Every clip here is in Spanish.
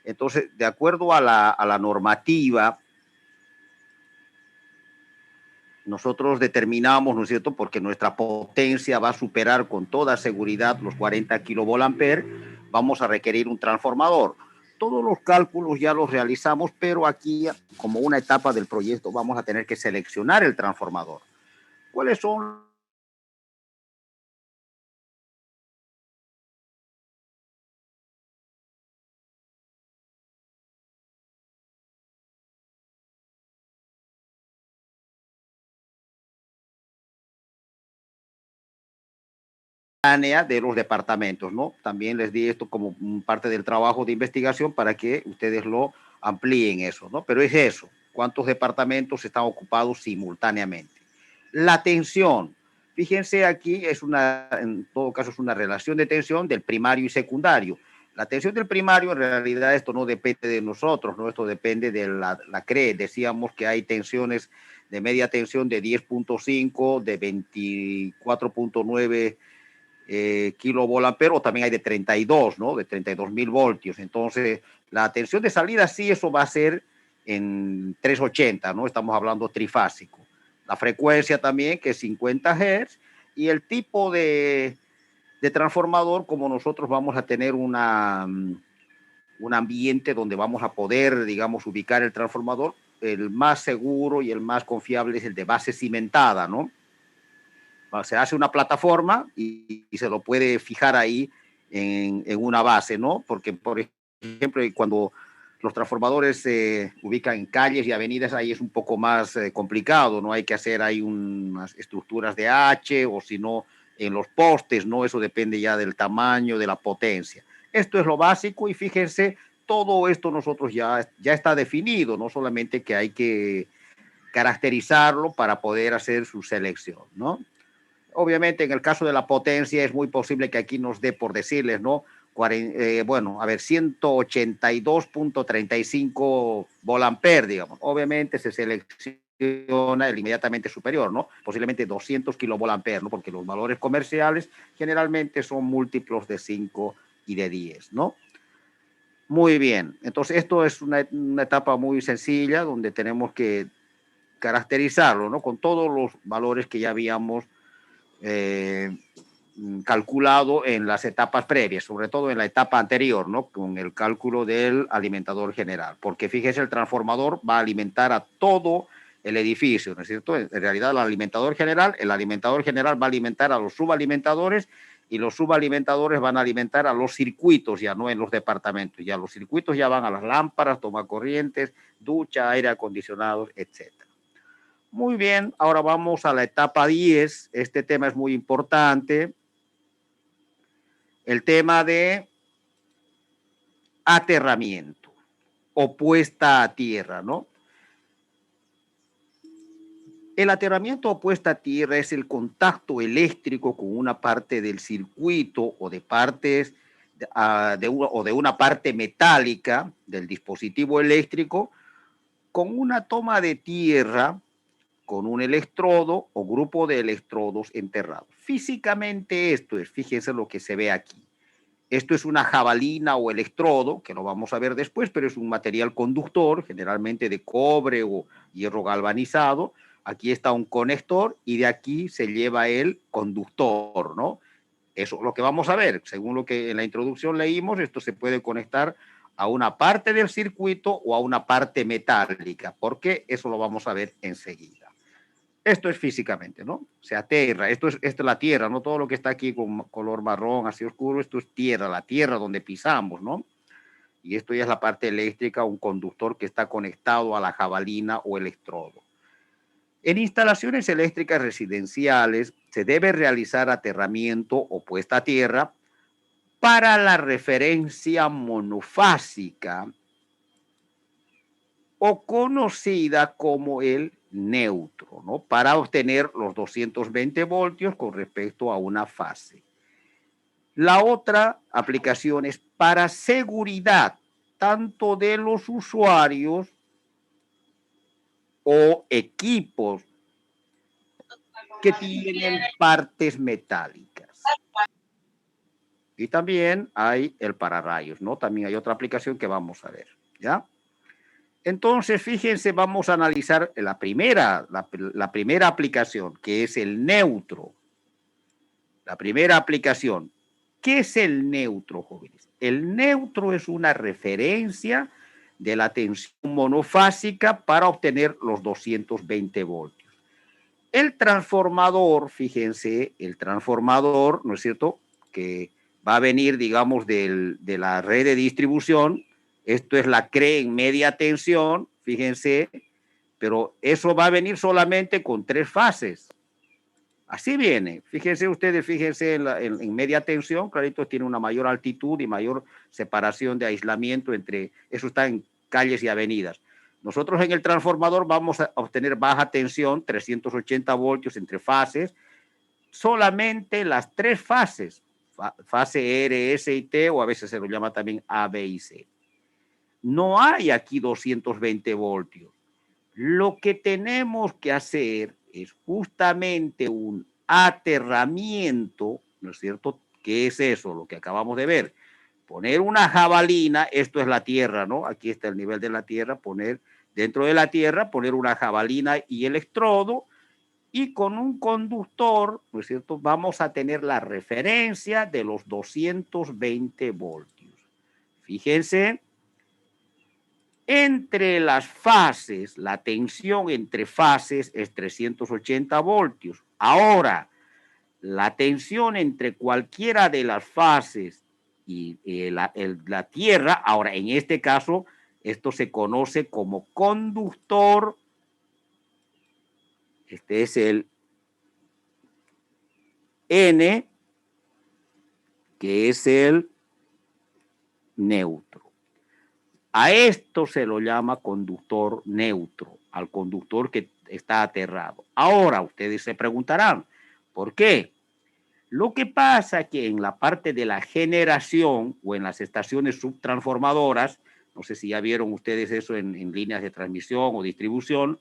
Entonces, de acuerdo a la normativa, nosotros determinamos, ¿no es cierto?, porque nuestra potencia va a superar con toda seguridad los 40 kilovolamperes, vamos a requerir un transformador. Todos los cálculos ya los realizamos, pero aquí, como una etapa del proyecto, vamos a tener que seleccionar el transformador. ¿Cuáles son de los departamentos, ¿no? También les di esto como parte del trabajo de investigación para que ustedes lo amplíen eso, ¿no? Pero es eso, ¿cuántos departamentos están ocupados simultáneamente? La tensión, fíjense aquí, en todo caso es una relación de tensión del primario y secundario. La tensión del primario, en realidad esto no depende de nosotros, ¿no? Esto depende de la CRE. Decíamos que hay tensiones de media tensión de 10.5, de 24.9 kilovolamperos, también hay de 32, ¿no? De 32.000 voltios. Entonces, la tensión de salida sí, eso va a ser en 380, ¿no? Estamos hablando trifásico. La frecuencia también, que es 50 Hz, y el tipo de transformador, como nosotros vamos a tener un ambiente donde vamos a poder, digamos, ubicar el transformador, el más seguro y el más confiable es el de base cimentada, ¿no? Se hace una plataforma y se lo puede fijar ahí en una base, ¿no? Porque, por ejemplo, cuando los transformadores se ubican en calles y avenidas, ahí es un poco más complicado, ¿no? Hay que hacer ahí unas estructuras de H o si no, en los postes, ¿no? Eso depende ya del tamaño, de la potencia. Esto es lo básico y fíjense, todo esto nosotros ya está definido, no solamente que hay que caracterizarlo para poder hacer su selección, ¿no? Obviamente, en el caso de la potencia, es muy posible que aquí nos dé por decirles, ¿no? Bueno, a ver, 182.35 volamper, digamos. Obviamente se selecciona el inmediatamente superior, ¿no? Posiblemente 200 kilovolamper, ¿no? Porque los valores comerciales generalmente son múltiplos de 5 y de 10, ¿no? Muy bien. Entonces, esto es una etapa muy sencilla donde tenemos que caracterizarlo, ¿no? Con todos los valores que ya habíamos eh, calculado en las etapas previas, sobre todo en la etapa anterior, ¿no? Con el cálculo del alimentador general, porque fíjese, el transformador va a alimentar a todo el edificio, ¿no es cierto? En realidad, el alimentador general va a alimentar a los subalimentadores y los subalimentadores van a alimentar a los circuitos, ya no en los departamentos, ya los circuitos ya van a las lámparas, tomacorrientes, ducha, aire acondicionado, etcétera. Muy bien, ahora vamos a la etapa 10. Este tema es muy importante. El tema de aterramiento o puesta a tierra, ¿no? El aterramiento o puesta a tierra es el contacto eléctrico con una parte del circuito o de partes o de una parte metálica del dispositivo eléctrico con una toma de tierra con un electrodo o grupo de electrodos enterrados. Físicamente esto es, fíjense lo que se ve aquí. Esto es una jabalina o electrodo, que lo vamos a ver después, pero es un material conductor, generalmente de cobre o hierro galvanizado. Aquí está un conector y de aquí se lleva el conductor, ¿no? Eso es lo que vamos a ver. Según lo que en la introducción leímos, esto se puede conectar a una parte del circuito o a una parte metálica. ¿Por qué? Eso lo vamos a ver enseguida. Esto es físicamente, ¿no? Se aterra, esto es la tierra, no todo lo que está aquí con color marrón, así oscuro, esto es tierra, la tierra donde pisamos, ¿no? Y esto ya es la parte eléctrica, un conductor que está conectado a la jabalina o electrodo. En instalaciones eléctricas residenciales se debe realizar aterramiento o puesta a tierra para la referencia monofásica o conocida como el neutro, ¿no? Para obtener los 220 voltios con respecto a una fase. La otra aplicación es para seguridad, tanto de los usuarios o equipos que tienen partes metálicas. Y también hay el pararrayos, ¿no? También hay otra aplicación que vamos a ver, ¿ya? Entonces, fíjense, vamos a analizar la primera aplicación, que es el neutro. La primera aplicación. ¿Qué es el neutro, jóvenes? El neutro es una referencia de la tensión monofásica para obtener los 220 voltios. El transformador, fíjense, el transformador, ¿no es cierto?, que va a venir, digamos, de la red de distribución. Esto es la CRE en media tensión, fíjense, pero eso va a venir solamente con 3 fases. Así viene. Fíjense ustedes, fíjense en media tensión, clarito, tiene una mayor altitud y mayor separación de aislamiento entre, eso está en calles y avenidas. Nosotros en el transformador vamos a obtener baja tensión, 380 voltios entre fases, solamente las 3 fases, fase R, S y T, o a veces se lo llama también A, B y C. No hay aquí 220 voltios. Lo que tenemos que hacer es justamente un aterramiento, ¿no es cierto? ¿Qué es eso? Lo que acabamos de ver. Poner una jabalina, esto es la tierra, ¿no? Aquí está el nivel de la tierra, poner dentro de la tierra, poner una jabalina y electrodo, y con un conductor, ¿no es cierto? Vamos a tener la referencia de los 220 voltios. Fíjense, entre las fases, la tensión entre fases es 380 voltios. Ahora, la tensión entre cualquiera de las fases y la tierra, ahora en este caso, esto se conoce como conductor. Este es el N, que es el neutro. A esto se lo llama conductor neutro, al conductor que está aterrado. Ahora ustedes se preguntarán, ¿por qué? Lo que pasa es que en la parte de la generación o en las estaciones subtransformadoras, no sé si ya vieron ustedes eso en líneas de transmisión o distribución,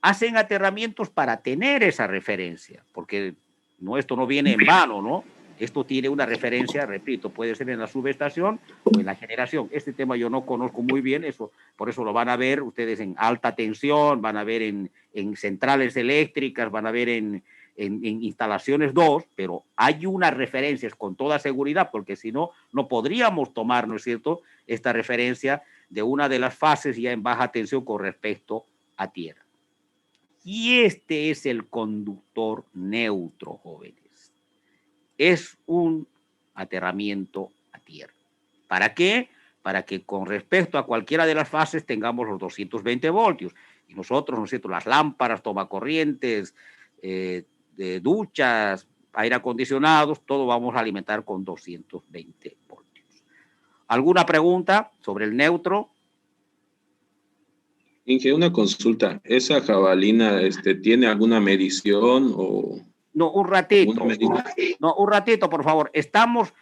hacen aterramientos para tener esa referencia, porque no, esto no viene en vano, ¿no? Esto tiene una referencia, repito, puede ser en la subestación o en la generación. Este tema yo no conozco muy bien, eso, por eso lo van a ver ustedes en alta tensión, van a ver en centrales eléctricas, van a ver en instalaciones 2, pero hay unas referencias con toda seguridad, porque si no, no podríamos tomar, ¿no es cierto?, esta referencia de una de las fases ya en baja tensión con respecto a tierra. Y este es el conductor neutro, jóvenes. Es un aterramiento a tierra. ¿Para qué? Para que con respecto a cualquiera de las fases tengamos los 220 voltios. Y nosotros, ¿no es cierto?, las lámparas, tomacorrientes, de duchas, aire acondicionados, todo vamos a alimentar con 220 voltios. ¿Alguna pregunta sobre el neutro? Inge, una consulta. ¿Esa jabalina tiene alguna medición o No, un ratito. No, un ratito, por favor. Estamos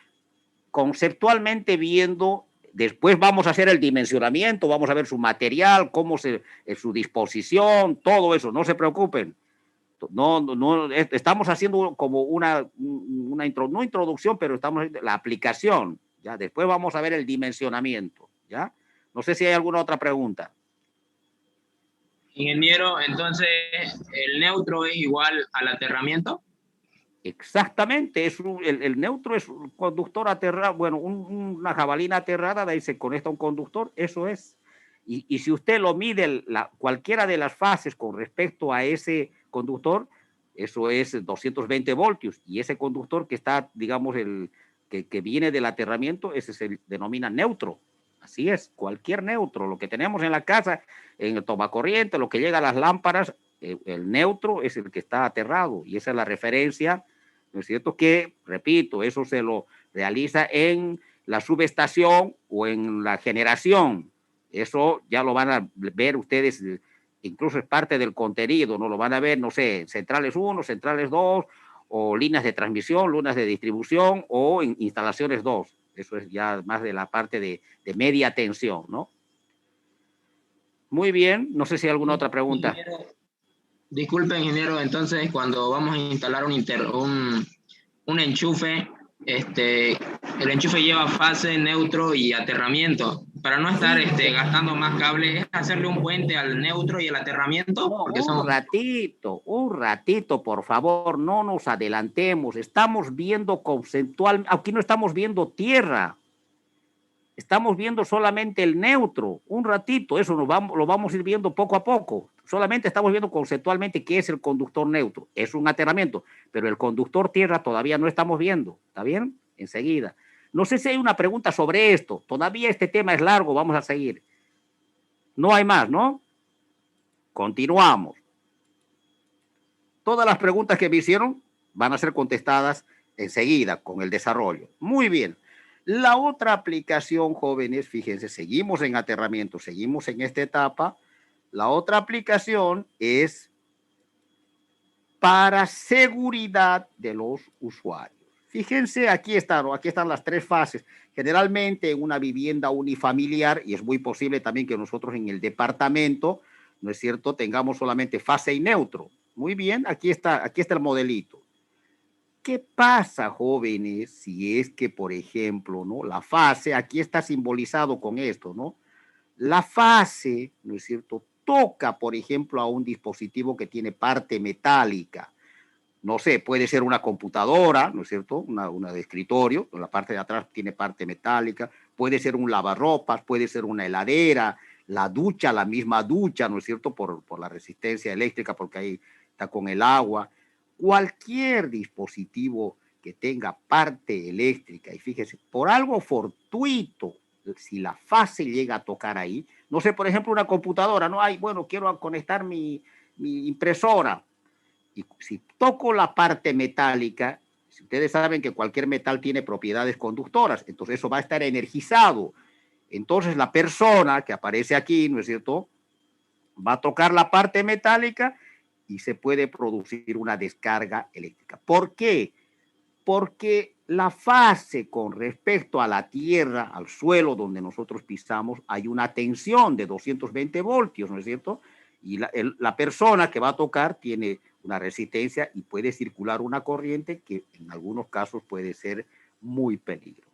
conceptualmente viendo, después vamos a hacer el dimensionamiento, vamos a ver su material, cómo su disposición, todo eso, no se preocupen. No, estamos haciendo como no introducción, pero estamos haciendo la aplicación, ¿ya? Después vamos a ver el dimensionamiento, ¿ya? No sé si hay alguna otra pregunta. Ingeniero, entonces, ¿el neutro es igual al aterramiento? Exactamente, el neutro es un conductor aterrado, bueno, una jabalina aterrada, de ahí se conecta un conductor, eso es. Y si usted lo mide, cualquiera de las fases con respecto a ese conductor, eso es 220 voltios. Y ese conductor que está, digamos, que viene del aterramiento, ese se denomina neutro. Así es, cualquier neutro, lo que tenemos en la casa, en el tomacorriente, lo que llega a las lámparas, el neutro es el que está aterrado. Y esa es la referencia, ¿no es cierto? Que, repito, eso se lo realiza en la subestación o en la generación. Eso ya lo van a ver ustedes, incluso es parte del contenido, ¿no? Lo van a ver, no sé, centrales 1, centrales 2, o líneas de transmisión, líneas de distribución, o en instalaciones 2. Eso es ya más de la parte de media tensión, ¿no? Muy bien, no sé si hay alguna otra pregunta. Ingeniero, disculpe, ingeniero, entonces cuando vamos a instalar un enchufe, el enchufe lleva fase, neutro y aterramiento. Para no estar gastando más cable, es hacerle un puente al neutro y el aterramiento. No, Porque son... un ratito, por favor, no nos adelantemos. Estamos viendo conceptual, aquí no estamos viendo tierra. Estamos viendo solamente el neutro, un ratito, eso lo vamos a ir viendo poco a poco. Solamente estamos viendo conceptualmente qué es el conductor neutro. Es un aterramiento, pero el conductor tierra todavía no estamos viendo. ¿Está bien? Enseguida. No sé si hay una pregunta sobre esto. Todavía este tema es largo, vamos a seguir. No hay más, ¿no? Continuamos. Todas las preguntas que me hicieron van a ser contestadas enseguida con el desarrollo. Muy bien. La otra aplicación, jóvenes, fíjense, seguimos en aterramiento, seguimos en esta etapa. La otra aplicación es para seguridad de los usuarios. Fíjense, aquí están las tres fases. Generalmente en una vivienda unifamiliar, y es muy posible también que nosotros en el departamento, ¿no es cierto?, tengamos solamente fase y neutro. Muy bien, aquí está el modelito. ¿Qué pasa, jóvenes, si es que, por ejemplo, ¿no? La fase, aquí está simbolizado con esto, ¿no? La fase, ¿no es cierto?, toca, por ejemplo, a un dispositivo que tiene parte metálica. No sé, puede ser una computadora, ¿no es cierto?, una de escritorio, la parte de atrás tiene parte metálica, puede ser un lavarropas, puede ser una heladera, la ducha, la misma ducha, ¿no es cierto?, por la resistencia eléctrica, porque ahí está con el agua. Cualquier dispositivo que tenga parte eléctrica, y fíjese, por algo fortuito, si la fase llega a tocar ahí, no sé, por ejemplo, una computadora, no hay, bueno, quiero conectar mi impresora, y si toco la parte metálica, si ustedes saben que cualquier metal tiene propiedades conductoras, entonces eso va a estar energizado. Entonces la persona que aparece aquí, ¿no es cierto?, va a tocar la parte metálica y se puede producir una descarga eléctrica. ¿Por qué? Porque la fase con respecto a la tierra, al suelo donde nosotros pisamos, hay una tensión de 220 voltios, ¿no es cierto? Y la persona que va a tocar tiene una resistencia y puede circular una corriente que en algunos casos puede ser muy peligrosa.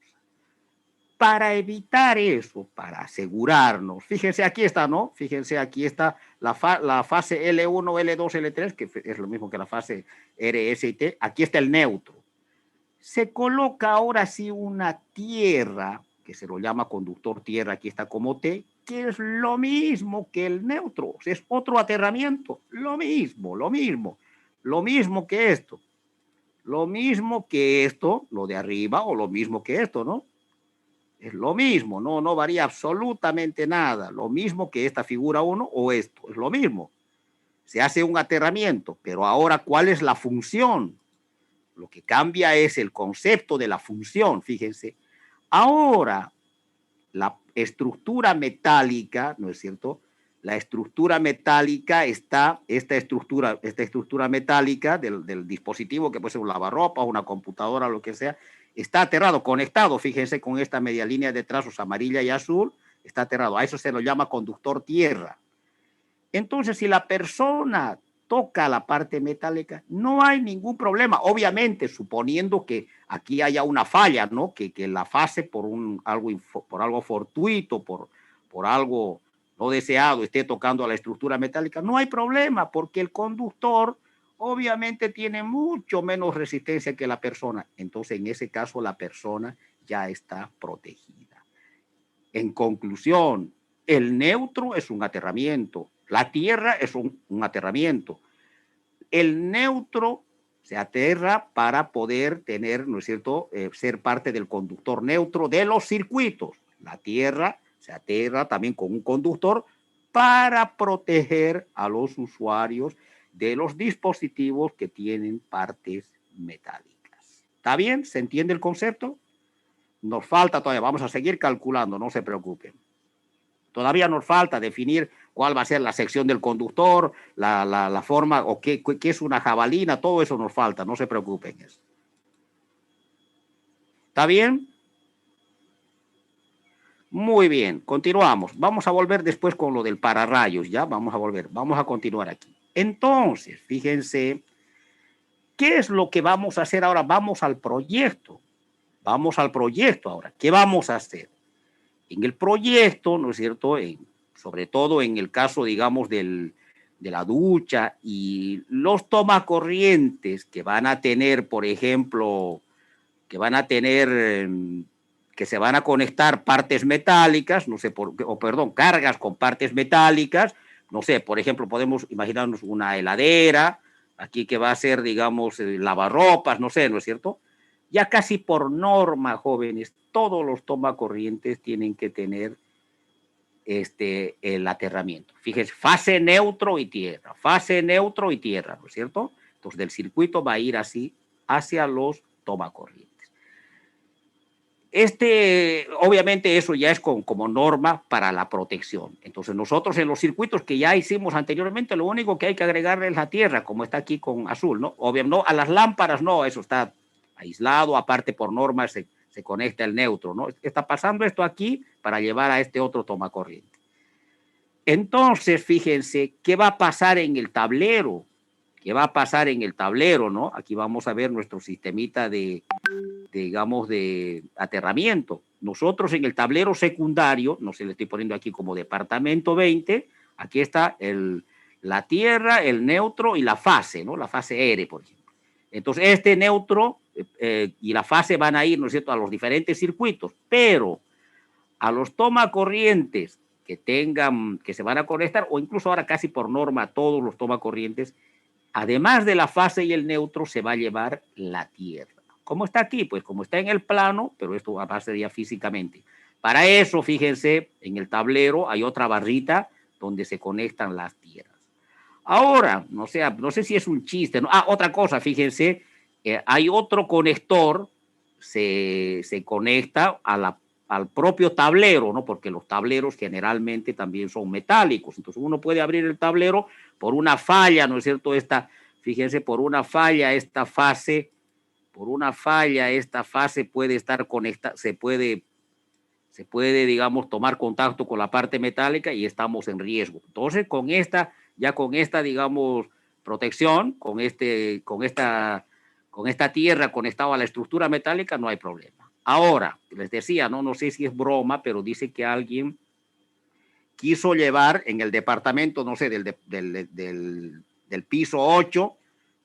Para evitar eso, para asegurarnos, fíjense, aquí está, ¿no? Fíjense, aquí está la fase L1, L2, L3, que es lo mismo que la fase R, S y T. Aquí está el neutro. Se coloca ahora sí una tierra, que se lo llama conductor tierra, aquí está como T, que es lo mismo que el neutro, o sea, es otro aterramiento, lo mismo que esto, lo de arriba o lo mismo que esto, ¿no? Es lo mismo, no varía absolutamente nada, lo mismo que esta figura 1 o esto, es lo mismo. Se hace un aterramiento, pero ahora, ¿cuál es la función? Lo que cambia es el concepto de la función, fíjense. Ahora, la estructura metálica, ¿no es cierto? La estructura metálica esta estructura metálica del dispositivo, que puede ser un lavarropas, una computadora, lo que sea, está aterrado, conectado, fíjense, con esta media línea de trazos amarilla y azul, está aterrado. A eso se lo llama conductor tierra. Entonces, si la persona toca la parte metálica, no hay ningún problema. Obviamente, suponiendo que aquí haya una falla, ¿no? Que la fase por algo fortuito, por algo no deseado, esté tocando a la estructura metálica, no hay problema, porque el conductor obviamente tiene mucho menos resistencia que la persona. Entonces, en ese caso, la persona ya está protegida. En conclusión, el neutro es un aterramiento. La tierra es un aterramiento. El neutro se aterra para poder tener, ¿no es cierto?, ser parte del conductor neutro de los circuitos. La tierra se aterra también con un conductor para proteger a los usuarios de los dispositivos que tienen partes metálicas. ¿Está bien? ¿Se entiende el concepto? Nos falta todavía, vamos a seguir calculando, no se preocupen. Todavía nos falta definir cuál va a ser la sección del conductor, la forma, o qué es una jabalina, todo eso nos falta, no se preocupen. ¿Está bien? Muy bien, continuamos. Vamos a volver después con lo del pararrayos, ¿ya? Vamos a continuar aquí. Entonces, fíjense, ¿qué es lo que vamos a hacer ahora? Vamos al proyecto. vamos al proyecto ahora. ¿Qué vamos a hacer? En el proyecto, ¿no es cierto? Sobre todo en el caso, digamos, de la ducha y los tomacorrientes que van a tener, por ejemplo, que van a tener, que se van a conectar partes metálicas, no sé, perdón, cargas con partes metálicas, no sé, por ejemplo, podemos imaginarnos una heladera, aquí que va a ser, digamos, lavarropas, no sé, ¿no es cierto? Ya casi por norma, jóvenes, todos los tomacorrientes tienen que tener el aterramiento. Fíjense, fase neutro y tierra, fase neutro y tierra, ¿no es cierto? Entonces, del circuito va a ir así hacia los tomacorrientes. Obviamente eso ya es como norma para la protección. Entonces nosotros en los circuitos que ya hicimos anteriormente, lo único que hay que agregarle es la tierra, como está aquí con azul, ¿no? Obviamente no, a las lámparas no, eso está aislado, aparte por norma se conecta el neutro, ¿no? Está pasando esto aquí para llevar a este otro tomacorriente. Entonces, fíjense, ¿qué va a pasar en el tablero? ¿Qué va a pasar en el tablero, no? Aquí vamos a ver nuestro sistemita digamos, de aterramiento. Nosotros en el tablero secundario, no sé, le estoy poniendo aquí como departamento 20, aquí está la tierra, el neutro y la fase, ¿no? La fase R, por ejemplo. Entonces, este neutro y la fase van a ir, ¿no es cierto?, a los diferentes circuitos, pero a los tomacorrientes que se van a conectar, o incluso ahora casi por norma todos los tomacorrientes, además de la fase y el neutro, se va a llevar la tierra. ¿Cómo está aquí? Pues como está en el plano, pero esto va a pasar ya físicamente. Para eso, fíjense, en el tablero hay otra barrita donde se conectan las tierras. Ahora, no sé si es un chiste, ¿no? Otra cosa, fíjense, hay otro conector, se conecta al propio tablero, ¿no? Porque los tableros generalmente también son metálicos. Entonces uno puede abrir el tablero por una falla, ¿no es cierto? Fíjense, por una falla, esta fase puede estar conectada, se puede, digamos, tomar contacto con la parte metálica y estamos en riesgo. Entonces, con esta, digamos, protección, con esta tierra conectada a la estructura metálica, no hay problema. Ahora, les decía, no sé si es broma, pero dice que alguien quiso llevar en el departamento, no sé, del piso 8,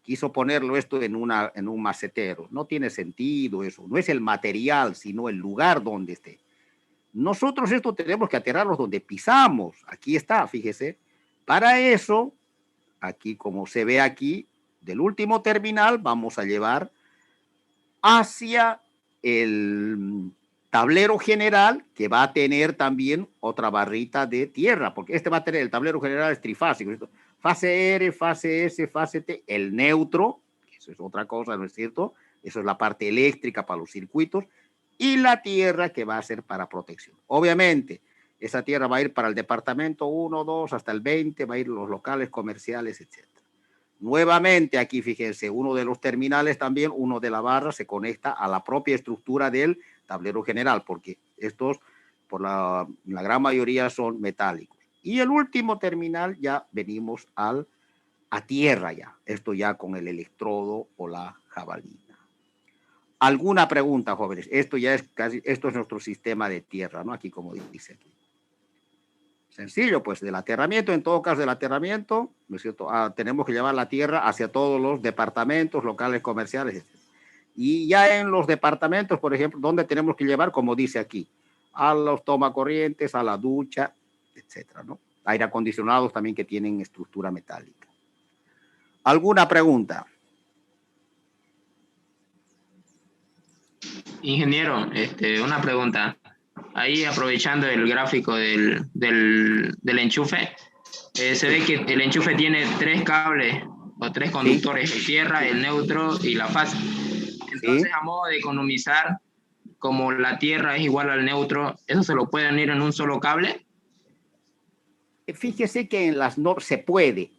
quiso ponerlo esto en un macetero. No tiene sentido eso. No es el material, sino el lugar donde esté. Nosotros esto tenemos que aterrarlos donde pisamos. Aquí está, fíjese. Para eso, aquí como se ve aquí, del último terminal vamos a llevar hacia el tablero general, que va a tener también otra barrita de tierra, porque va a tener, el tablero general es trifásico. Fase R, fase S, fase T, el neutro, eso es otra cosa, ¿no es cierto? Eso es la parte eléctrica para los circuitos, y la tierra que va a ser para protección. Obviamente, esa tierra va a ir para el departamento 1, 2, hasta el 20, va a ir los locales comerciales, etc. Nuevamente, aquí fíjense, uno de los terminales también, uno de la barra, se conecta a la propia estructura del tablero general, porque estos, por la gran mayoría, son metálicos. Y el último terminal ya venimos a tierra ya, esto ya con el electrodo o la jabalina. ¿Alguna pregunta, jóvenes? Esto es nuestro sistema de tierra, ¿no? Aquí como dice aquí. Sencillo, pues del aterramiento, en todo caso del aterramiento, ¿no es cierto? Tenemos que llevar la tierra hacia todos los departamentos, locales comerciales, etc. Y ya en los departamentos, por ejemplo, ¿dónde tenemos que llevar? Como dice aquí, a los tomacorrientes, a la ducha, etcétera, ¿no? Aire acondicionados también que tienen estructura metálica. ¿Alguna pregunta? Ingeniero, una pregunta. Ahí aprovechando el gráfico del enchufe, se ve que el enchufe tiene 3 cables o 3 conductores, ¿sí? Tierra, el neutro y la fase. Entonces, ¿sí? A modo de economizar, como la tierra es igual al neutro, ¿eso se lo pueden ir en un solo cable? Fíjese que en las normas se puede.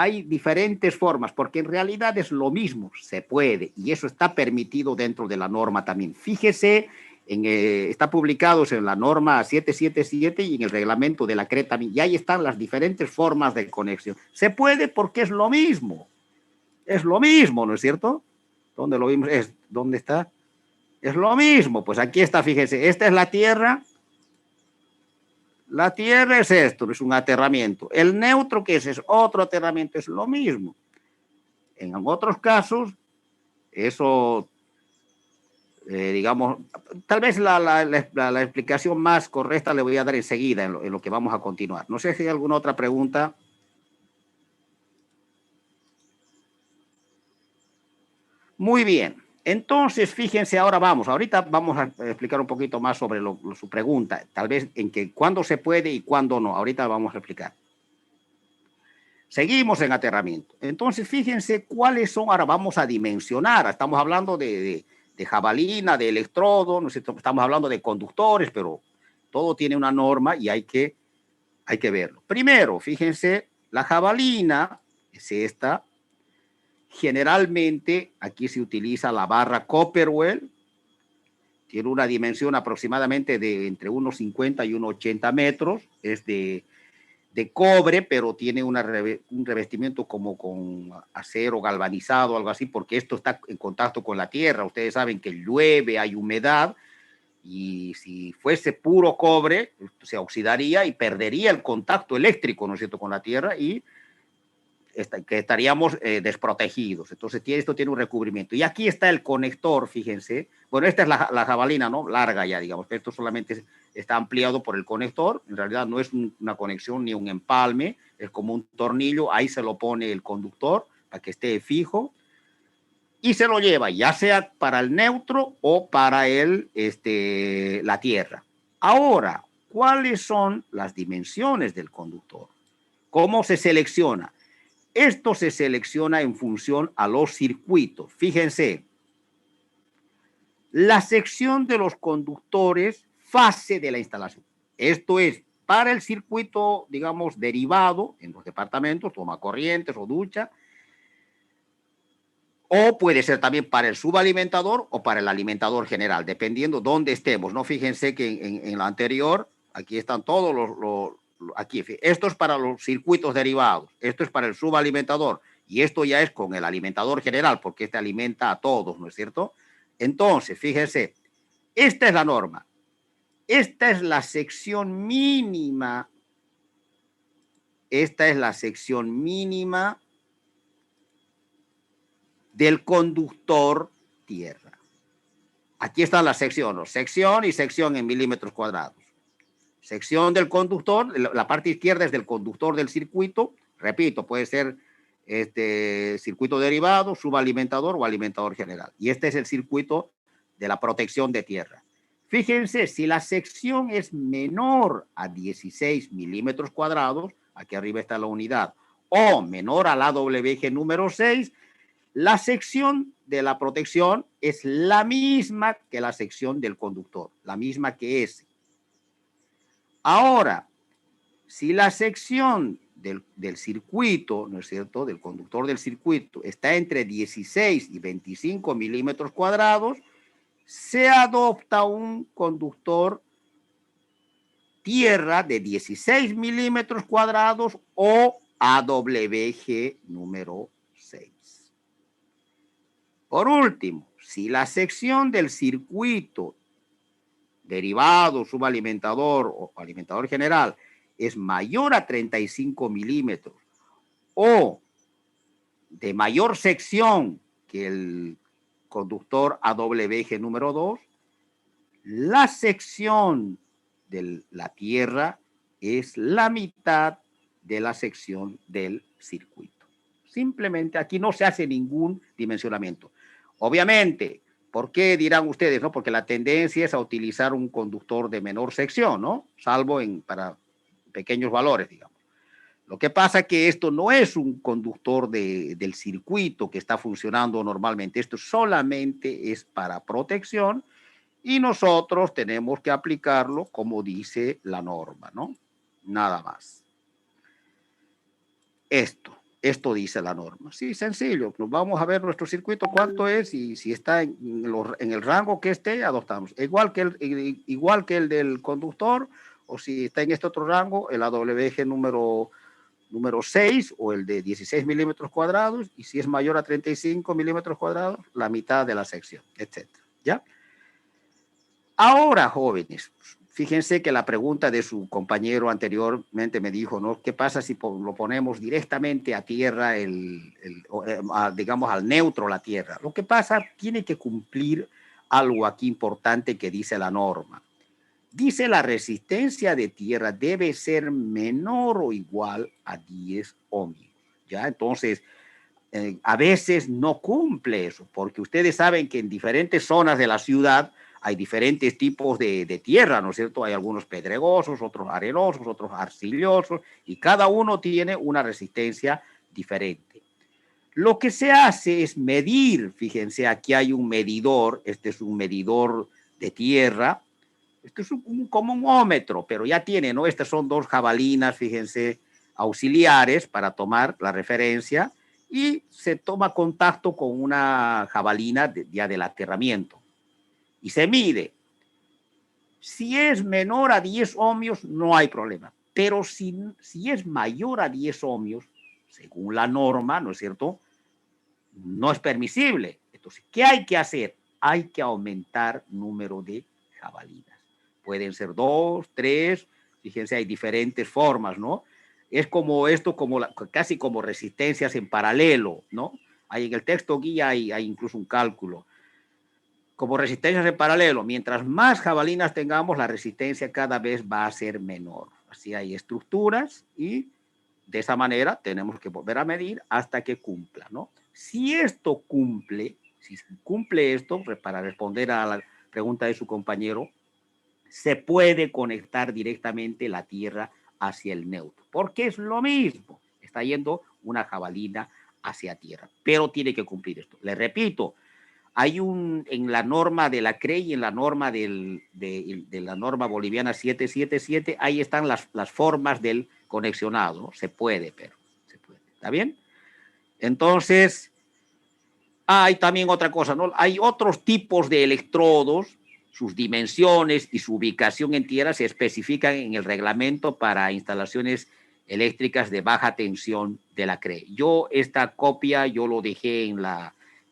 Hay diferentes formas, porque en realidad es lo mismo, se puede, y eso está permitido dentro de la norma también. Fíjese, está publicado en la norma 777 y en el reglamento de la CRE también, y ahí están las diferentes formas de conexión. Se puede porque es lo mismo, ¿no es cierto? ¿Dónde lo vimos? ¿Dónde está? Es lo mismo, pues aquí está, fíjense, esta es la Tierra. La Tierra es esto, es un aterramiento. El neutro, que es otro aterramiento, es lo mismo. En otros casos, eso, digamos, tal vez la explicación más correcta le voy a dar enseguida en lo que vamos a continuar. No sé si hay alguna otra pregunta. Muy bien. Entonces, fíjense, ahorita vamos a explicar un poquito más sobre su pregunta, tal vez en que cuándo se puede y cuándo no. Ahorita vamos a explicar. Seguimos en aterramiento. Entonces, fíjense cuáles son, ahora vamos a dimensionar. Estamos hablando de jabalina, de electrodo, ¿no? Estamos hablando de conductores, pero todo tiene una norma y hay que verlo. Primero, fíjense, la jabalina es esta. Generalmente aquí se utiliza la barra Copperwell, tiene una dimensión aproximadamente de entre unos 50 y unos 80 metros, es de cobre, pero tiene un revestimiento como con acero galvanizado, algo así, porque esto está en contacto con la tierra. Ustedes saben que llueve, hay humedad, y si fuese puro cobre, se oxidaría y perdería el contacto eléctrico, ¿no es cierto?, con la tierra, y que estaríamos desprotegidos. Entonces, esto tiene un recubrimiento. Y aquí está el conector, fíjense. Bueno, esta es la jabalina, ¿no? Larga ya, digamos. Esto solamente está ampliado por el conector. En realidad no es una conexión ni un empalme. Es como un tornillo. Ahí se lo pone el conductor para que esté fijo. Y se lo lleva, ya sea para el neutro o para la tierra. Ahora, ¿cuáles son las dimensiones del conductor? ¿Cómo se selecciona? Esto se selecciona en función a los circuitos. Fíjense, la sección de los conductores, fase de la instalación. Esto es para el circuito, digamos, derivado en los departamentos, toma corrientes o ducha, o puede ser también para el subalimentador o para el alimentador general, dependiendo dónde estemos, ¿no? Fíjense que en la anterior, aquí están todos aquí, esto es para los circuitos derivados, esto es para el subalimentador, y esto ya es con el alimentador general, porque este alimenta a todos, ¿no es cierto? Entonces, fíjense, esta es la norma, esta es la sección mínima, del conductor tierra. Aquí están las secciones, sección y sección en milímetros cuadrados. Sección del conductor, la parte izquierda es del conductor del circuito, repito, puede ser circuito derivado, subalimentador o alimentador general. Y este es el circuito de la protección de tierra. Fíjense, si la sección es menor a 16 milímetros cuadrados, aquí arriba está la unidad, o menor a la AWG número 6, la sección de la protección es la misma que la sección del conductor, la misma que ese. Ahora, si la sección del circuito, ¿no es cierto?, del conductor del circuito está entre 16 y 25 milímetros cuadrados, se adopta un conductor tierra de 16 milímetros cuadrados o AWG número 6. Por último, si la sección del circuito derivado, subalimentador o alimentador general es mayor a 35 milímetros o de mayor sección que el conductor AWG número 2, la sección de la tierra es la mitad de la sección del circuito. Simplemente aquí no se hace ningún dimensionamiento. Obviamente, ¿por qué dirán ustedes? ¿No? Porque la tendencia es a utilizar un conductor de menor sección, ¿no? Salvo para pequeños valores, digamos. Lo que pasa es que esto no es un conductor del circuito que está funcionando normalmente. Esto solamente es para protección y nosotros tenemos que aplicarlo como dice la norma, ¿no? Nada más. Esto dice la norma. Sí, sencillo. Nos vamos a ver nuestro circuito, cuánto es y si está en el rango que esté, adoptamos. Igual que el del conductor, o si está en este otro rango, el AWG número número 6 o el de 16 milímetros cuadrados, y si es mayor a 35 milímetros cuadrados, la mitad de la sección, etcétera. ¿Ya? Ahora, jóvenes, fíjense que la pregunta de su compañero anteriormente me dijo, ¿no? ¿Qué pasa si lo ponemos directamente a tierra, digamos al neutro la tierra? Lo que pasa, tiene que cumplir algo aquí importante que dice la norma. Dice la resistencia de tierra debe ser menor o igual a 10 ohmios. ¿Ya? Entonces, a veces no cumple eso, porque ustedes saben que en diferentes zonas de la ciudad hay diferentes tipos de tierra, ¿no es cierto? Hay algunos pedregosos, otros arenosos, otros arcillosos, y cada uno tiene una resistencia diferente. Lo que se hace es medir, fíjense, aquí hay un medidor, este es un medidor de tierra, esto es como un ómetro, pero ya tiene, ¿no? Estas son dos jabalinas, fíjense, auxiliares para tomar la referencia, y se toma contacto con una jabalina ya del aterramiento y se mide. Si es menor a 10 ohmios, no hay problema. Pero si es mayor a 10 ohmios, según la norma, ¿no es cierto?, no es permisible. Entonces, ¿qué hay que hacer? Hay que aumentar número de jabalinas. Pueden ser 2, 3, fíjense, hay diferentes formas, ¿no? Es como esto, casi como resistencias en paralelo, ¿no? Hay en el texto guía hay incluso un cálculo. Como resistencias en paralelo, mientras más jabalinas tengamos, la resistencia cada vez va a ser menor. Así hay estructuras y de esa manera tenemos que volver a medir hasta que cumpla, ¿no? Si esto cumple, si cumple esto, para responder a la pregunta de su compañero, se puede conectar directamente la tierra hacia el neutro, porque es lo mismo, está yendo una jabalina hacia tierra, pero tiene que cumplir esto. Le repito, hay en la norma de la CRE y en la norma de la norma boliviana 777, ahí están las formas del conexionado, ¿no? Se puede, pero se puede. ¿Está bien? Entonces, hay también otra cosa, ¿no? Hay otros tipos de electrodos, sus dimensiones y su ubicación en tierra se especifican en el reglamento para instalaciones eléctricas de baja tensión de la CRE. Esta copia, yo lo dejé en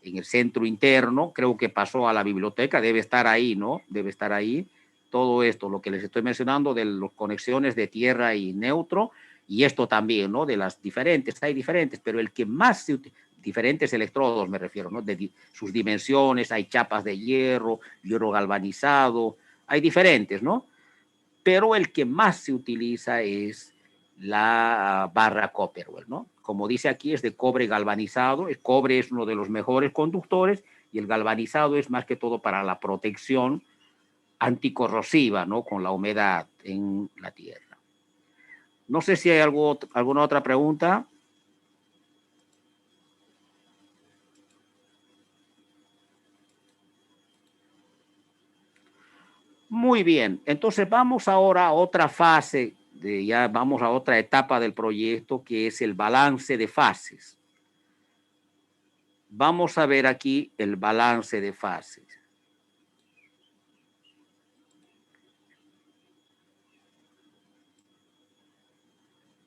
el centro interno, creo que pasó a la biblioteca, debe estar ahí, ¿no? Debe estar ahí. Todo esto, lo que les estoy mencionando de las conexiones de tierra y neutro, y esto también, ¿no? De las diferentes, hay diferentes, pero el que más se utiliza, diferentes electrodos me refiero, ¿no? De sus dimensiones, hay chapas de hierro galvanizado, hay diferentes, ¿no? Pero el que más se utiliza es la barra Copperwell, ¿no? Como dice aquí, es de cobre galvanizado. El cobre es uno de los mejores conductores y el galvanizado es más que todo para la protección anticorrosiva, ¿no? Con la humedad en la tierra. No sé si hay alguna otra pregunta. Muy bien, entonces vamos ahora a otra fase, ya vamos a otra etapa del proyecto, que es el balance de fases. Vamos a ver aquí el balance de fases.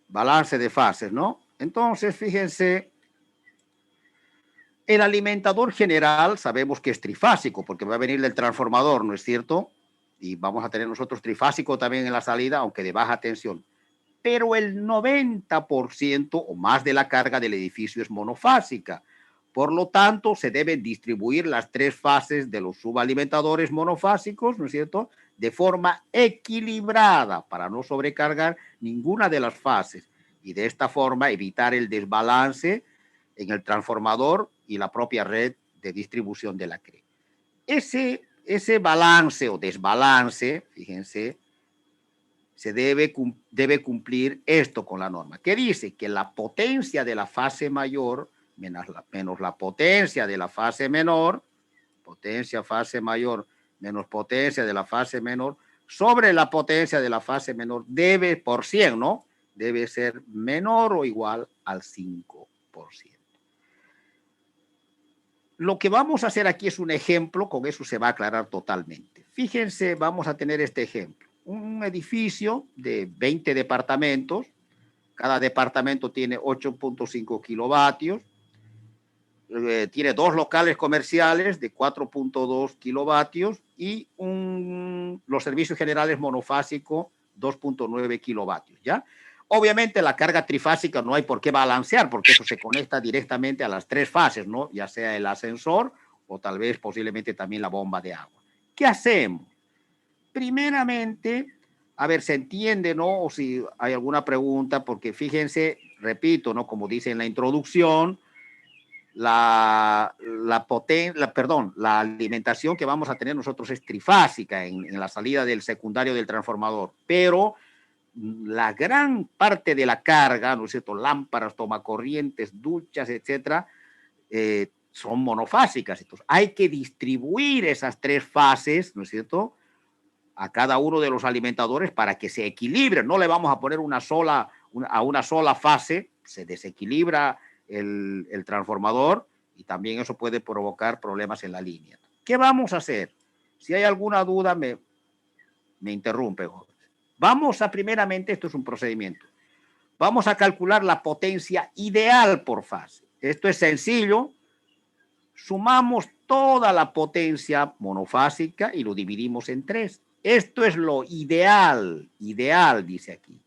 Balance de fases, ¿no? Entonces, fíjense, el alimentador general sabemos que es trifásico, porque va a venir del transformador, ¿no es cierto? Y vamos a tener nosotros trifásico también en la salida, aunque de baja tensión. Pero el 90% o más de la carga del edificio es monofásica. Por lo tanto, se deben distribuir las 3 fases de los subalimentadores monofásicos, ¿no es cierto?, de forma equilibrada para no sobrecargar ninguna de las fases y de esta forma evitar el desbalance en el transformador y la propia red de distribución de la CRE. Ese balance o desbalance, fíjense, se debe cumplir esto con la norma, que dice que la potencia de la fase mayor menos la potencia de la fase menor, potencia fase mayor menos potencia de la fase menor, sobre la potencia de la fase menor debe, por 100, ¿no? Debe ser menor o igual al 5%. Lo que vamos a hacer aquí es un ejemplo, con eso se va a aclarar totalmente. Fíjense, vamos a tener este ejemplo. Un edificio de 20 departamentos, Cada departamento tiene 8.5 kilovatios. Tiene 2 locales comerciales de 4.2 kilovatios y los servicios generales monofásico 2.9 kilovatios, ¿ya? Obviamente la carga trifásica no hay por qué balancear porque eso se conecta directamente a las 3 fases, ¿no? Ya sea el ascensor o tal vez posiblemente también la bomba de agua. ¿Qué hacemos? Primeramente, a ver, se entiende, ¿no? O si hay alguna pregunta, porque fíjense, repito, ¿no? Como dice en la introducción, la alimentación que vamos a tener nosotros es trifásica en la salida del secundario del transformador, pero la gran parte de la carga, ¿no es cierto? Lámparas, tomacorrientes, duchas, etcétera, son monofásicas. Entonces, hay que distribuir esas 3 fases, ¿no es cierto?, a cada uno de los alimentadores para que se equilibren. No le vamos a poner a una sola fase, se desequilibra el transformador y también eso puede provocar problemas en la línea. ¿Qué vamos a hacer? Si hay alguna duda, me interrumpe. Vamos a, primeramente, esto es un procedimiento, vamos a calcular la potencia ideal por fase. Esto es sencillo. Sumamos toda la potencia monofásica y lo dividimos en 3. Esto es lo ideal, dice aquí.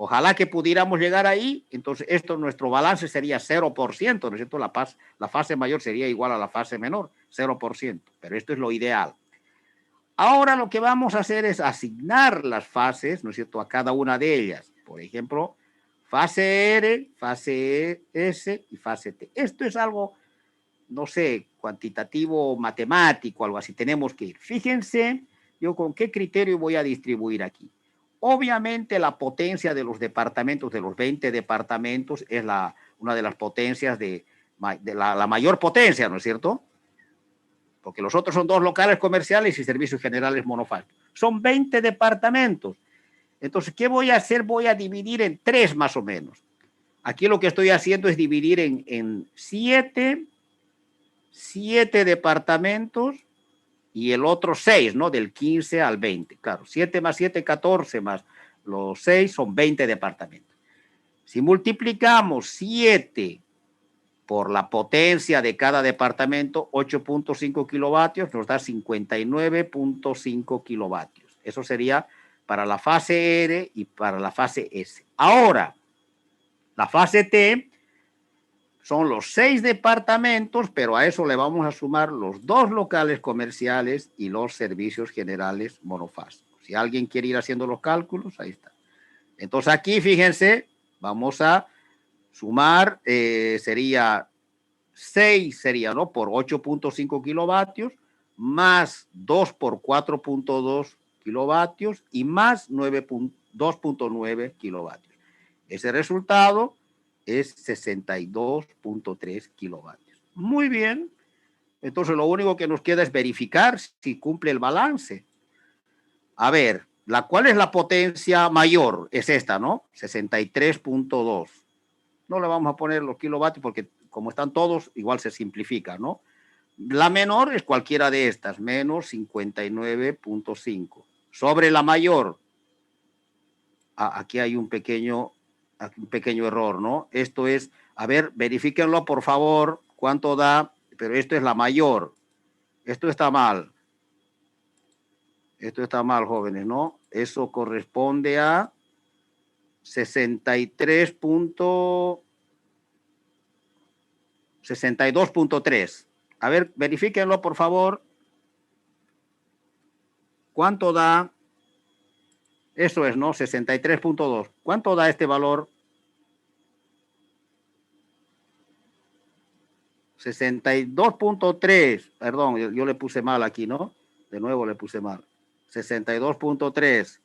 Ojalá que pudiéramos llegar ahí, entonces nuestro balance sería 0%, ¿no es cierto? La fase mayor sería igual a la fase menor, 0%, pero esto es lo ideal. Ahora lo que vamos a hacer es asignar las fases, ¿no es cierto?, a cada una de ellas. Por ejemplo, fase R, fase S y fase T. Esto es algo, no sé, cuantitativo, matemático, algo así. Tenemos que ir. Fíjense, yo con qué criterio voy a distribuir aquí. Obviamente la potencia de los departamentos, de los 20 departamentos, es una de las potencias de la mayor potencia, ¿no es cierto? Porque los otros son 2 locales comerciales y servicios generales monofásicos. Son 20 departamentos. Entonces, ¿qué voy a hacer? Voy a dividir en 3 más o menos. Aquí lo que estoy haciendo es dividir en 7 departamentos y el otro 6, ¿no? Del 15 al 20. Claro, 7 más 7, 14 más los 6 son 20 departamentos. Si multiplicamos 7 por la potencia de cada departamento, 8.5 kilovatios, nos da 59.5 kilovatios. Eso sería para la fase R y para la fase S. Ahora, la fase T son los 6 departamentos, pero a eso le vamos a sumar los 2 locales comerciales y los servicios generales monofásicos. Si alguien quiere ir haciendo los cálculos, ahí está. Entonces aquí, fíjense, vamos a sumar, sería 6, ¿no? Por 8.5 kilovatios, más 2 por 4.2 kilovatios y más 2.9 kilovatios. Ese resultado es 62.3 kilovatios. Muy bien. Entonces, lo único que nos queda es verificar si cumple el balance. A ver, ¿cuál es la potencia mayor? Es esta, ¿no? 63.2. No le vamos a poner los kilovatios porque como están todos, igual se simplifica, ¿no? La menor es cualquiera de estas, menos 59.5. Sobre la mayor, aquí hay un pequeño error, ¿no? Esto es, a ver, verifíquenlo por favor, cuánto da, pero esto es la mayor. Esto está mal. Esto está mal, jóvenes, ¿no? Eso corresponde a 62.3. A ver, verifíquenlo, por favor. ¿Cuánto da? Eso es, ¿no? 63.2. ¿Cuánto da este valor? 62.3. Perdón, yo le puse mal aquí, ¿no? De nuevo le puse mal. 62.3.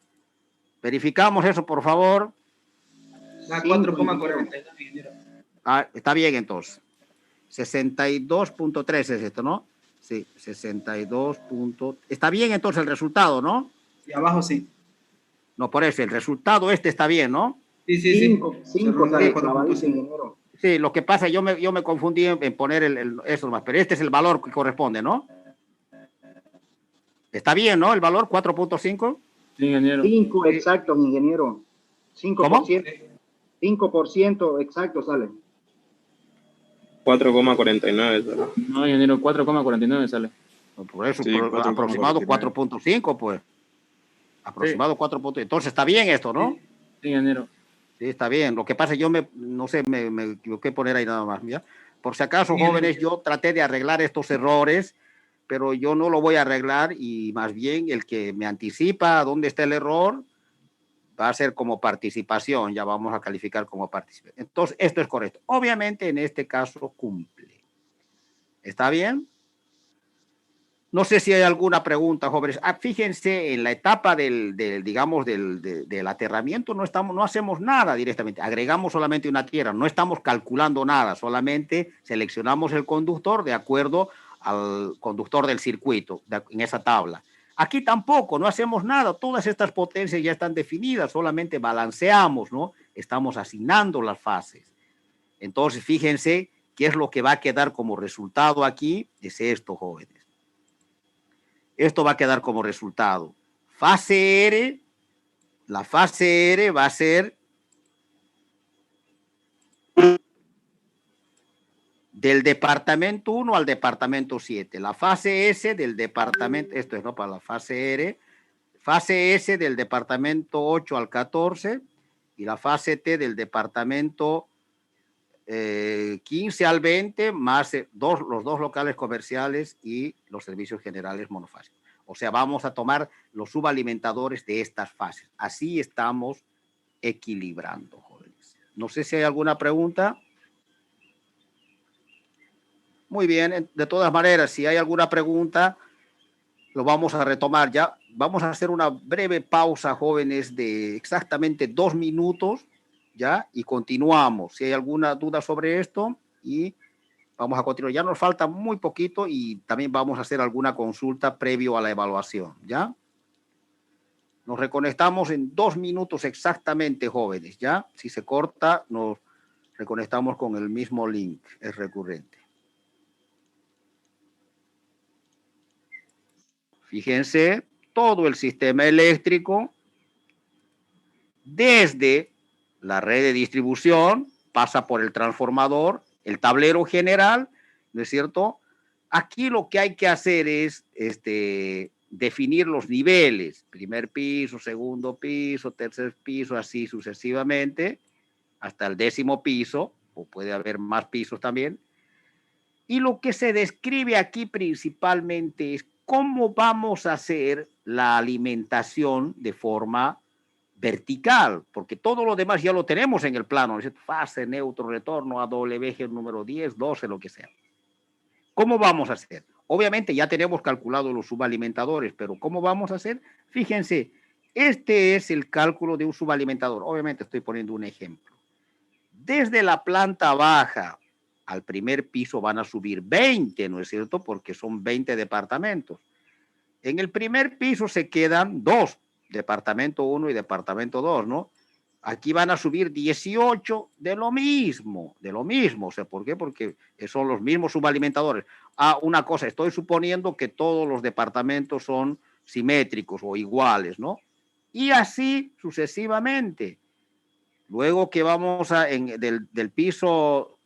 Verificamos eso, por favor. Da 4,49. Está bien, entonces. 62.3 es esto, ¿no? Sí, 62. Está bien entonces el resultado, ¿no? Y abajo sí. No, por eso, el resultado está bien, ¿no? Sí. 5 sale 4.5. Ingeniero. Sí, lo que pasa, yo me confundí en poner eso más, pero este es el valor que corresponde, ¿no? Está bien, ¿no? El valor 4.5. Sí, ingeniero. 5 exactos, ingeniero. 5%. ¿Cómo? 5% exacto sale. 4,49 sale. No, ingeniero, 4,49 sale. Por eso, Sí, aproximado 4,49. 4.5, pues. Aproximado 4 Entonces está bien esto, ¿no? Sí, ingeniero. Sí, está bien. Lo que pasa es que yo no sé, me equivoqué poner ahí nada más, ¿ya? Por si acaso, jóvenes, yo traté de arreglar estos errores, pero yo no lo voy a arreglar y más bien el que me anticipa a dónde está el error va a ser como participación, ya vamos a calificar como participación. Entonces, esto es correcto. Obviamente, en este caso, cumple. ¿Está bien? No sé si hay alguna pregunta, jóvenes. Fíjense, en la etapa digamos, del aterramiento no hacemos nada directamente. Agregamos solamente una tierra, no estamos calculando nada, solamente seleccionamos el conductor de acuerdo al conductor del circuito en esa tabla. Aquí tampoco, no hacemos nada. Todas estas potencias ya están definidas, solamente balanceamos, ¿no? Estamos asignando las fases. Entonces, fíjense qué es lo que va a quedar como resultado aquí, es esto, jóvenes. Esto va a quedar como resultado. Fase R, la fase R va a ser del departamento 1 al departamento 7. La fase S del departamento, esto es no para la fase R, fase S del departamento 8 al 14 y la fase T del departamento 15 al 20 más los dos locales comerciales y los servicios generales monofásicos. O sea, vamos a tomar los subalimentadores de estas fases. Así estamos equilibrando, jóvenes. No sé si hay alguna pregunta. Muy bien, de todas maneras, si hay alguna pregunta, lo vamos a retomar ya. Vamos a hacer una breve pausa, jóvenes, de exactamente 2 minutos, ¿ya? Y continuamos. Si hay alguna duda sobre esto, y vamos a continuar. Ya nos falta muy poquito y también vamos a hacer alguna consulta previo a la evaluación, ¿ya? Nos reconectamos en 2 minutos exactamente, jóvenes, ¿ya? Si se corta, nos reconectamos con el mismo link, es recurrente. Fíjense, todo el sistema eléctrico, desde la red de distribución, pasa por el transformador, el tablero general, ¿no es cierto? Aquí lo que hay que hacer es definir los niveles, primer piso, segundo piso, tercer piso, así sucesivamente, hasta el 10º piso, o puede haber más pisos también. Y lo que se describe aquí principalmente es cómo vamos a hacer la alimentación de forma vertical, porque todo lo demás ya lo tenemos en el plano, ¿no? Fase, neutro, retorno, AWG número 10, 12, lo que sea. ¿Cómo vamos a hacer? Obviamente ya tenemos calculado los subalimentadores, pero ¿cómo vamos a hacer? Fíjense, este es el cálculo de un subalimentador. Obviamente estoy poniendo un ejemplo. Desde la planta baja al primer piso van a subir 20, ¿no es cierto? Porque son 20 departamentos. En el primer piso se quedan 2, departamento 1 y departamento 2, ¿no? Aquí van a subir 18 de lo mismo. O sea, ¿por qué? Porque son los mismos subalimentadores. Una cosa, estoy suponiendo que todos los departamentos son simétricos o iguales, ¿no? Y así sucesivamente. Luego que vamos del piso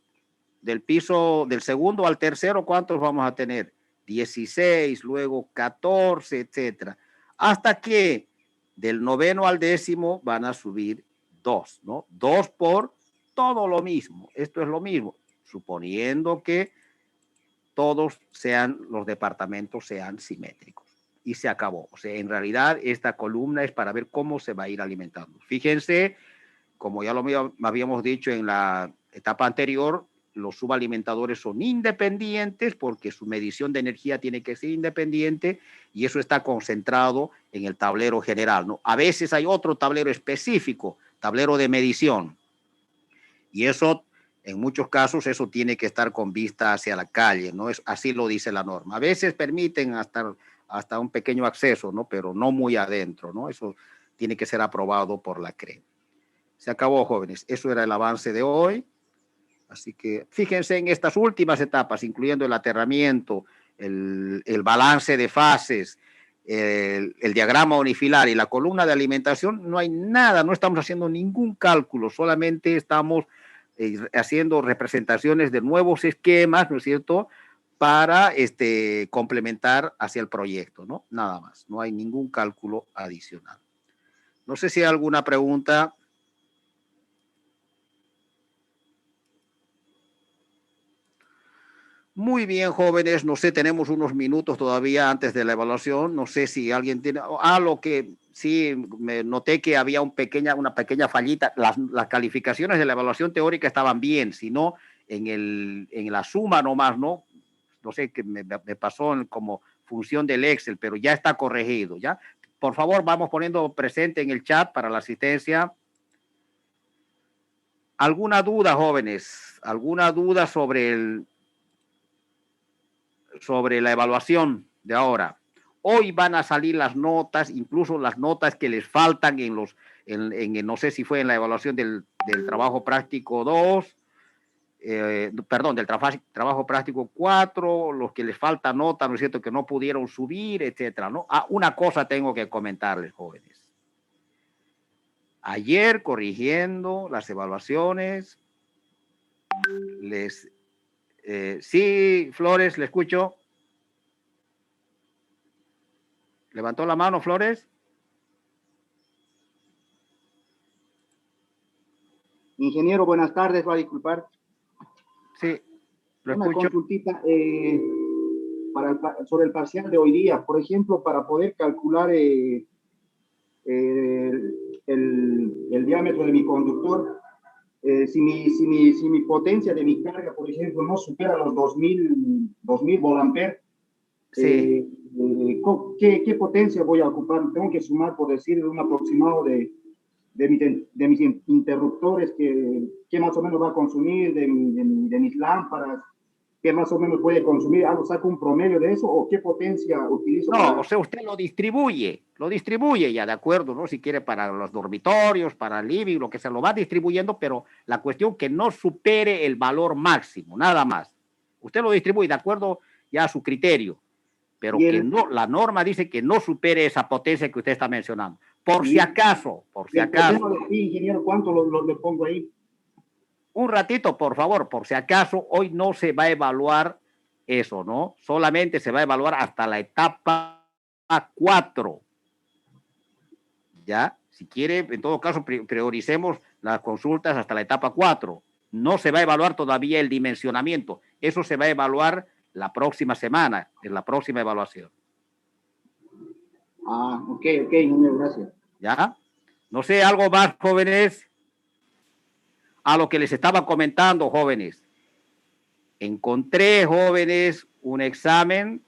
del segundo al tercero, ¿cuántos vamos a tener? 16, luego 14, etcétera. Hasta que del 9º al 10º van a subir 2, ¿no? 2 por todo lo mismo. Esto es lo mismo, suponiendo que todos los departamentos sean simétricos. Y se acabó. O sea, en realidad esta columna es para ver cómo se va a ir alimentando. Fíjense, como ya lo habíamos dicho en la etapa anterior, los subalimentadores son independientes porque su medición de energía tiene que ser independiente y eso está concentrado en el tablero general, ¿no? A veces hay otro tablero específico, tablero de medición, y eso, en muchos casos, eso tiene que estar con vista hacia la calle, ¿no? Así lo dice la norma. A veces permiten hasta un pequeño acceso, ¿no? Pero no muy adentro, ¿no? Eso tiene que ser aprobado por la CRE. Se acabó, jóvenes. Eso era el avance de hoy. Así que fíjense en estas últimas etapas, incluyendo el aterramiento, el balance de fases, el diagrama unifilar y la columna de alimentación, no hay nada, no estamos haciendo ningún cálculo, solamente estamos haciendo representaciones de nuevos esquemas, ¿no es cierto?, para complementar hacia el proyecto, ¿no? Nada más, no hay ningún cálculo adicional. No sé si hay alguna pregunta. Muy bien, jóvenes, no sé, tenemos unos minutos todavía antes de la evaluación, no sé si alguien tiene, lo que sí, me noté que había una pequeña fallita, las calificaciones de la evaluación teórica estaban bien, sino en la suma nomás, ¿no? No sé, que me pasó como función del Excel, pero ya está corregido, ¿ya? Por favor, vamos poniendo presente en el chat para la asistencia. ¿Alguna duda, jóvenes? ¿Alguna duda sobre la evaluación de ahora? Hoy van a salir las notas, incluso las notas que les faltan no sé si fue en la evaluación del trabajo práctico 2, perdón, del trabajo práctico 4, los que les falta nota, ¿no es cierto?, que no pudieron subir, etcétera, ¿no? Una cosa tengo que comentarles, jóvenes. Ayer, corrigiendo las evaluaciones, sí, Flores, le escucho. ¿Levantó la mano, Flores? Ingeniero, buenas tardes, va a disculpar. Sí, lo Una escucho. consultita sobre el parcial de hoy día. Por ejemplo, para poder calcular el diámetro de mi conductor, si mi potencia de mi carga, por ejemplo, no supera los 2000 volamperes, Sí. ¿qué potencia voy a ocupar? Tengo que sumar, por decir, un aproximado de mis interruptores, que más o menos va a consumir, de mis lámparas, que más o menos puede consumir. ¿Saco un promedio de eso o qué potencia utilizo? No, o sea, usted lo distribuye ya, de acuerdo, ¿no? Si quiere para los dormitorios, para el living, lo que se lo va distribuyendo, pero la cuestión que no supere el valor máximo, nada más. Usted lo distribuye de acuerdo ya a su criterio, pero que no, la norma dice que no supere esa potencia que usted está mencionando. Por si acaso. El problema de ti, ingeniero, ¿cuánto le pongo ahí? Un ratito, por favor, por si acaso, hoy no se va a evaluar eso, ¿no? Solamente se va a evaluar hasta la etapa 4. ¿Ya? Si quiere, en todo caso, prioricemos las consultas hasta la etapa 4. No se va a evaluar todavía el dimensionamiento. Eso se va a evaluar la próxima semana, en la próxima evaluación. Ok, ingeniero, gracias. ¿Ya? No sé, algo más, jóvenes. A lo que les estaba comentando, jóvenes. Encontré, jóvenes, un examen,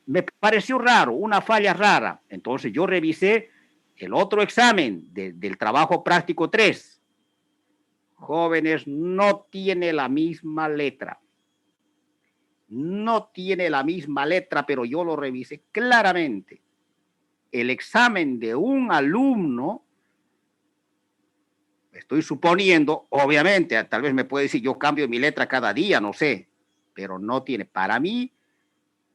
me pareció raro, una falla rara. Entonces yo revisé el otro examen del trabajo práctico 3. Jóvenes, no tiene la misma letra. No tiene la misma letra, pero yo lo revisé claramente. El examen de un alumno, estoy suponiendo, obviamente, tal vez me puede decir, yo cambio mi letra cada día, no sé, pero no tiene. Para mí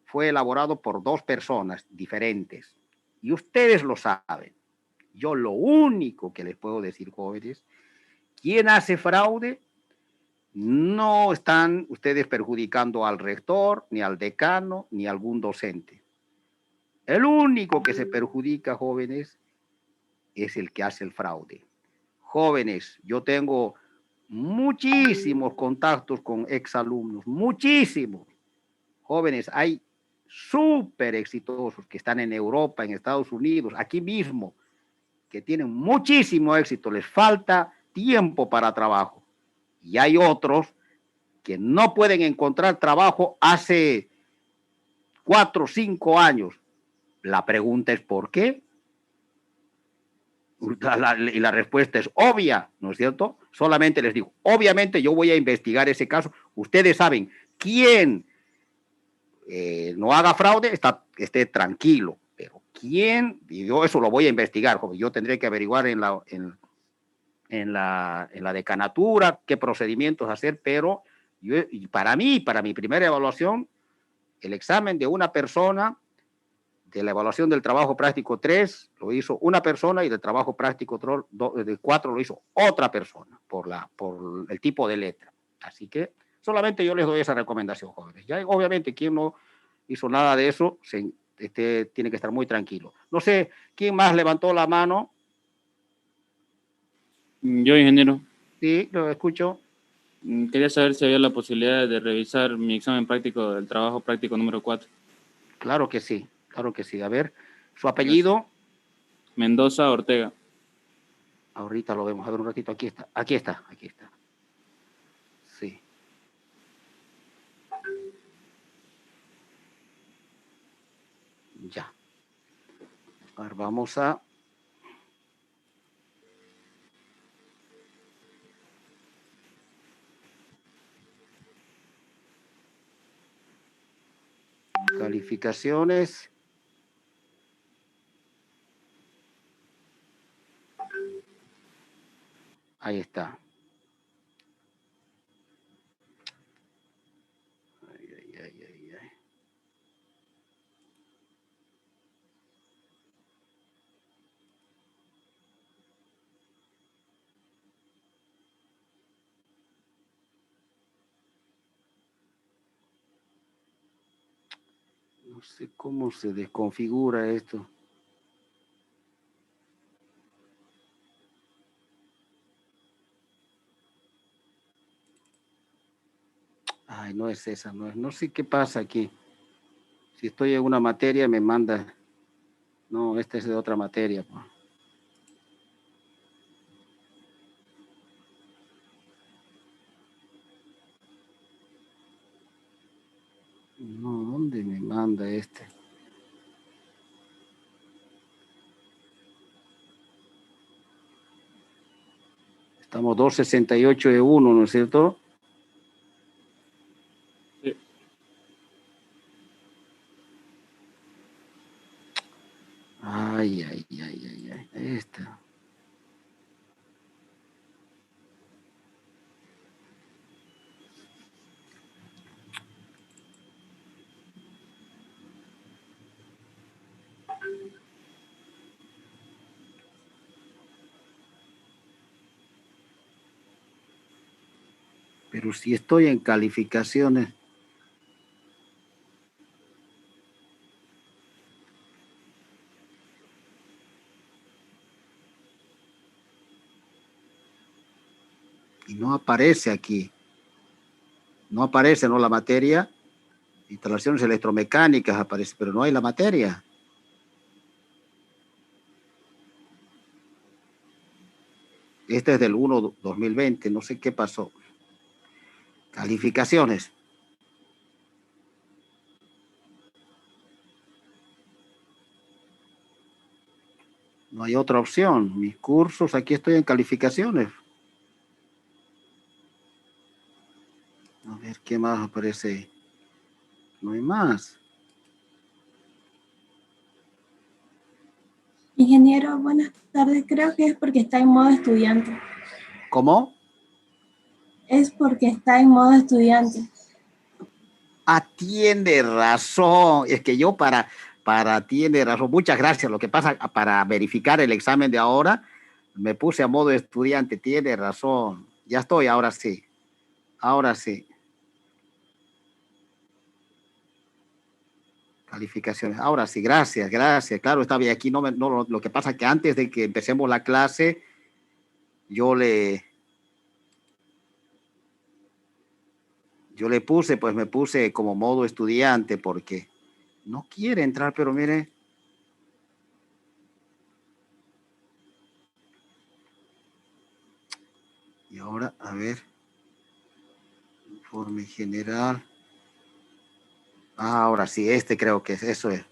fue elaborado por 2 personas diferentes y ustedes lo saben. Yo lo único que les puedo decir, jóvenes, ¿quién hace fraude? No están ustedes perjudicando al rector, ni al decano, ni a algún docente. El único que se perjudica, jóvenes, es el que hace el fraude. Jóvenes, yo tengo muchísimos contactos con exalumnos, muchísimos. Jóvenes, hay súper exitosos que están en Europa, en Estados Unidos, aquí mismo, que tienen muchísimo éxito, les falta tiempo para trabajo. Y hay otros que no pueden encontrar trabajo hace 4 o 5 años. La pregunta es ¿por qué? Y la respuesta es obvia, ¿no es cierto? Solamente les digo, obviamente yo voy a investigar ese caso. Ustedes saben, quien no haga fraude, esté tranquilo. Pero quién, y yo eso lo voy a investigar, joven. Yo tendré que averiguar en la decanatura qué procedimientos hacer, pero para mí, para mi primera evaluación, el examen de una persona de la evaluación del trabajo práctico 3 lo hizo una persona y del trabajo práctico 4 lo hizo otra persona por el tipo de letra. Así que solamente yo les doy esa recomendación, jóvenes. Ya, obviamente, quien no hizo nada de eso tiene que estar muy tranquilo. No sé, ¿quién más levantó la mano? Yo, ingeniero, Sí, lo escucho. quería saber si había la posibilidad de revisar mi examen práctico del trabajo práctico número 4. Claro que sí, claro que sí. A ver, su Gracias. apellido. Mendoza Ortega. Ahorita lo vemos, a ver un ratito, aquí está, aquí está, aquí está. Sí. Ya. A ver, vamos a... Calificaciones. Ahí está. Ay, ay, ay, ay, ay. No sé cómo se desconfigura esto. Ay, no es esa, no sé qué pasa aquí. Si estoy en una materia me manda... No, esta es de otra materia. No, ¿dónde me manda este? Estamos 268 de 1, ¿no es cierto? Sí. Ay, ay, ay, ay, ay. Esta. Pero si estoy en calificaciones. Y no aparece aquí. No aparece, ¿no? La materia. Instalaciones electromecánicas aparece, pero no hay la materia. Este es del 1-2020, no sé qué pasó. Calificaciones. No hay otra opción. Mis cursos, aquí estoy en calificaciones. A ver, ¿qué más aparece? No hay más. Ingeniero, buenas tardes. Creo que es porque está en modo estudiante. ¿Cómo? Es porque está en modo estudiante. Tiene razón. Es que yo tiene razón. Muchas gracias. Lo que pasa, para verificar el examen de ahora, me puse a modo estudiante. Tiene razón. Ya estoy, ahora sí. Ahora sí. Calificaciones. Ahora sí, gracias, gracias. Claro, está bien. Aquí lo que pasa es que antes de que empecemos la clase, yo le puse, pues me puse como modo estudiante porque no quiere entrar, pero mire. Y ahora, a ver, informe general. Ahora sí, creo que eso es.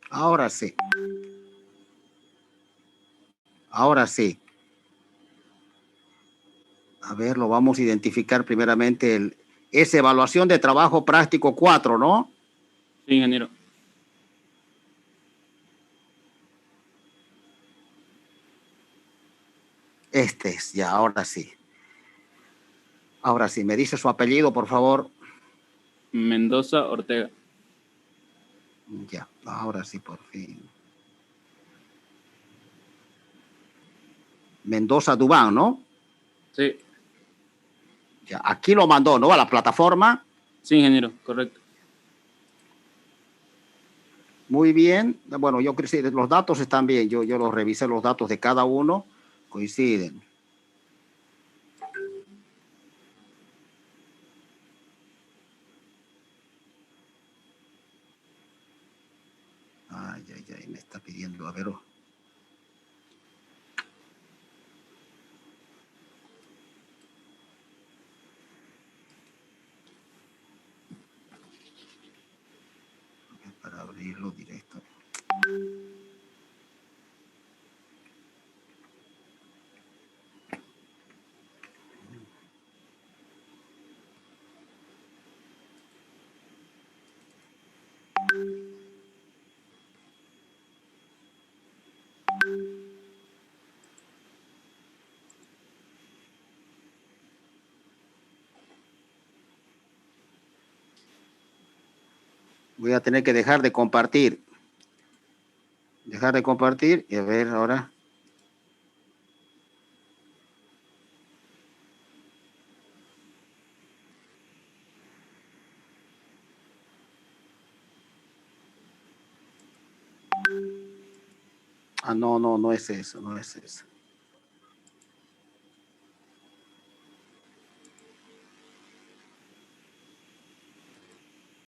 Ahora sí. Ahora sí. A ver, lo vamos a identificar primeramente. Es evaluación de trabajo práctico 4, ¿no? Sí, ingeniero. Este es, ya, ahora sí. Ahora sí, me dice su apellido, por favor. Mendoza Ortega. Ya, ahora sí, por fin. Mendoza Dubán, ¿no? Sí, Ya, aquí lo mandó, ¿no? A la plataforma. sí, ingeniero, correcto. Muy bien. Bueno, yo creo que los datos están bien. Yo los revisé, los datos de cada uno coinciden. Ay, ay, ay, me está pidiendo, a ver. Para abrirlo directo. Voy a tener que dejar de compartir. Dejar de compartir y a ver ahora. Ah, no, no, no es eso, no es eso.